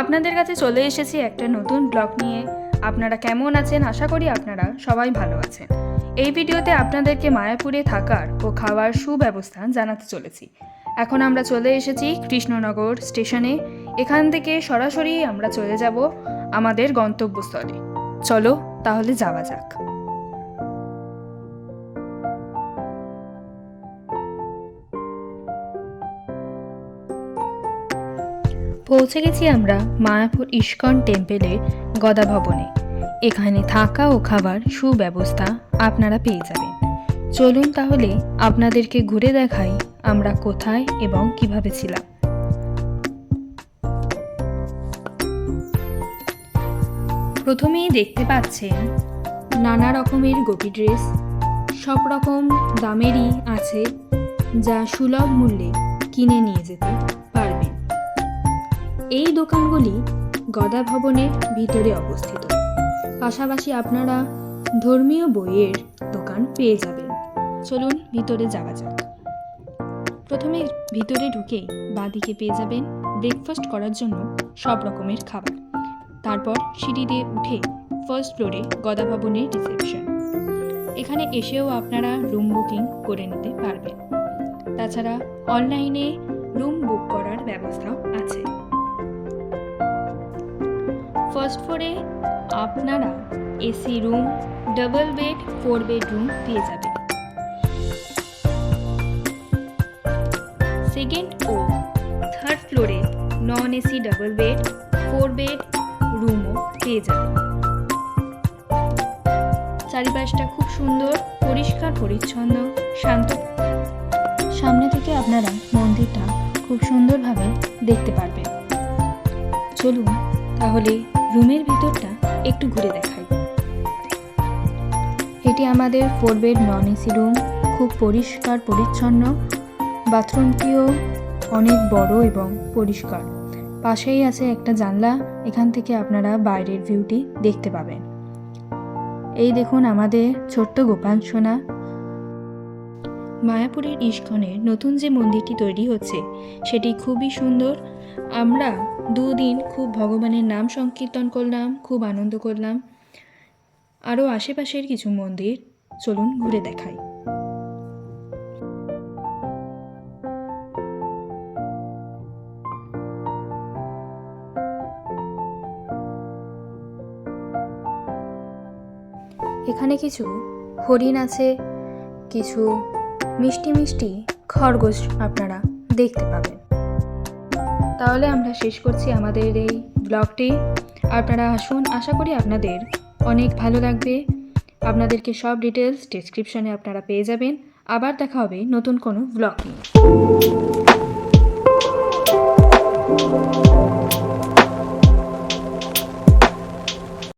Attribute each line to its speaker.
Speaker 1: আপনাদের কাছে চলে এসেছি একটা নতুন ব্লগ নিয়ে। আপনারা কেমন আছেন? আশা করি আপনারা সবাই ভালো আছেন। এই ভিডিওতে আপনাদেরকে মায়াপুরে থাকার ও খাওয়ার সুব্যবস্থা জানাতে চলেছি। এখন আমরা চলে এসেছি কৃষ্ণনগর স্টেশনে। এখান থেকে সরাসরি আমরা চলে যাব আমাদের গন্তব্যস্থলে। চলো তাহলে যাওয়া যাক। পৌঁছে গেছি আমরা মায়াপুর ইস্কন টেম্পেলের গদা ভবনে। এখানে থাকা ও খাবার সুব্যবস্থা আপনারা পেয়ে যাবেন। চলুন তাহলে আপনাদেরকে ঘুরে দেখাই আমরা কোথায় এবং কিভাবে ছিলাম। প্রথমেই দেখতে পাচ্ছেন নানা রকমের গোপী ড্রেস, সব রকম দামেরই আছে, যা সুলভ মূল্যে কিনে নিয়ে যেতে পারবেন। এই দোকানগুলি গদা ভবনের ভিতরে অবস্থিত। পাশাপাশি আপনারা ধর্মীয় বইয়ের দোকান পেয়ে যাবেন। চলুন ভিতরে যাওয়া যাক। প্রথমে ভিতরে ঢুকেই বাঁদিকে পেয়ে যাবেন ব্রেকফাস্ট করার জন্য সব রকমের খাবার। তারপর সিঁড়ি দিয়ে উঠে ফার্স্ট ফ্লোরে গদা ভবনের রিসেপশন। এখানে এসেও আপনারা রুম বুকিং করে নিতে পারবেন। তাছাড়া অনলাইনে রুম বুক করার ব্যবস্থাও আছে। ফার্স্ট ফ্লোরে আপনারা AC room, double bed, 4 bedroom পেয়ে যাবেন। সেকেন্ড ও থার্ড ফ্লোরে non AC double bed, 4 bed রুমও পেয়ে যাবেন। চারিপাশটা খুব সুন্দর, পরিষ্কার পরিচ্ছন্ন, শান্ত। সামনে থেকে আপনারা মন্দিরটা খুব সুন্দরভাবে দেখতে পারবেন। চলুন তাহলে রুমের ভিতরটা একটু ঘুরে দেখাই। এটি আমাদের 4 বেড নন এসি রুম, খুব পরিষ্কার পরিচ্ছন্ন। বাথরুমটিও অনেক বড় এবং পরিষ্কার। পাশেই আছে একটা জানলা, এখান থেকে আপনারা বাইরের ভিউটি দেখতে পাবেন। এই দেখুন আমাদের ছোট্ট গোপাল সোনা। মায়াপুরের ইস্কনের নতুন যে মন্দিরটি তৈরি হচ্ছে সেটি খুবই সুন্দর। আমরা 2 দিন খুব ভগবানের নাম সংকীর্তন করলাম, খুব আনন্দ করলাম। আরও আশেপাশের কিছু মন্দির চলুন ঘুরে দেখাই। এখানে কিছু হরিণ আছে, কিছু মিষ্টি মিষ্টি খরগোশ আপনারা দেখতে পাবেন। তাহলে আমরা শেষ করছি আমাদের এই ব্লগটি। আপনারা আসুন, আশা করি আপনাদের অনেক ভালো লাগবে। আপনাদেরকে সব ডিটেলস ডেসক্রিপশনে আপনারা পেয়ে যাবেন। আবার দেখা হবে নতুন কোনো ব্লগ নিয়ে।